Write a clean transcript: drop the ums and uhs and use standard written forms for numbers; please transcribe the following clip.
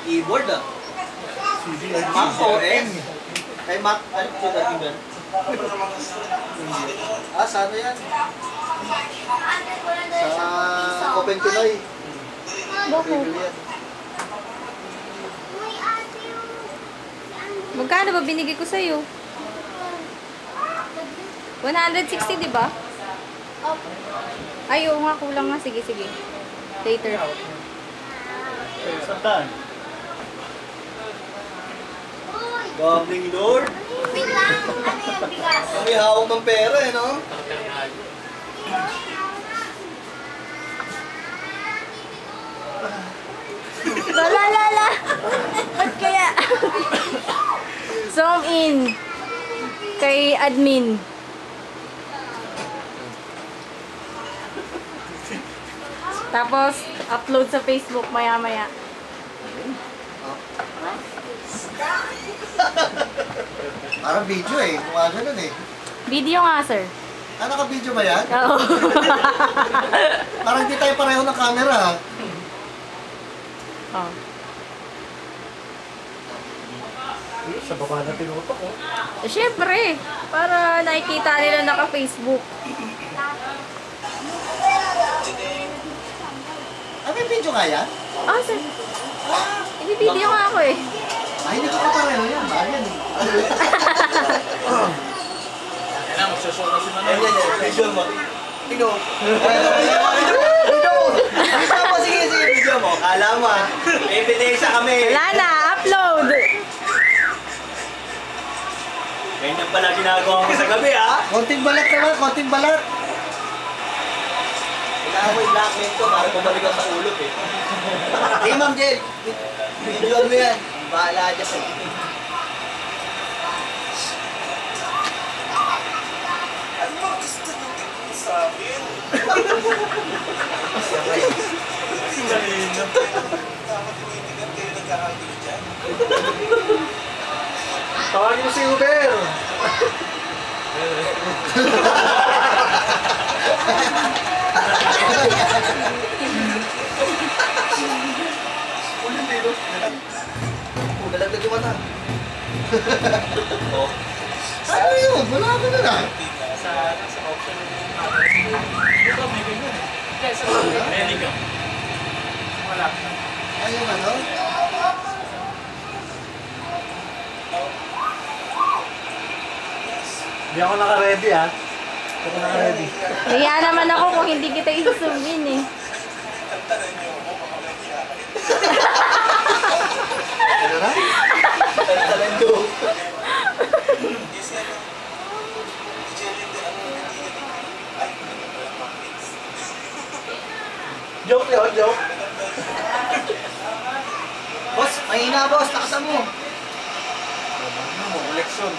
Keyboard ah. Mac OS. Kay Mac, ano siya dati ba? Sana yan? Sa Open Pinoy. Bakit? Magkano ba binigay ko sa'yo? 160, di ba? Ay, oo nga, kulang nga. Sige, sige. Later. Saan? Gambling Lord. Wait lang, ano yung bigas? Kami hawak ng pera eh, no? Lala! Ba't kaya? Zoom in. Kay admin. Tapos, upload sa Facebook maya-maya. Parang video eh. Kung ganun eh. Video nga, sir. Ah, naka-video ba yan? Oo. Parang di tayo pareho ng camera. Oh. Sa baba na tinutok oh. Siyempre, para nakikita nila naka-Facebook. Ah, may video nga yan? Ah, sir. Ibibideo nga ako eh. Ay, hindi ko pareho yan. Bahal yan eh. Kailangan magsusok na si Manong. Yan. Video mo. Video. Sige, video mo. Kala mo ah. May ebidensya kami. Wala na, upload. Ganyan pala ginagawa mo sa gabi ah. Konting balat naman, konting balat. Kailangan mo i-blackmail ko para bumalik ka sa ulo eh. Hey, Ma'am Jel. Video mo yan. Bahala dyan eh. Ano ba gusto nyo sa akin? Sinalino. Dapat tuwitigan kayo nagkakagili dyan. Tawagin mo si Uber. Ulit dito. Nalagdag yung mata. Oh. Ano yun? Wala ka na lang. Sa option ng ito, may ganyan. Kaya sa medical. Wala. Ayun ano? Hindi ako naka-ready ah. Hindi ako naka-ready. Kaya naman ako kung hindi kita i-zoom in eh. Ano na? Talento. Joke yun, joke. Boss, mahina boss, takasan mo. Ano mo, koleksyon.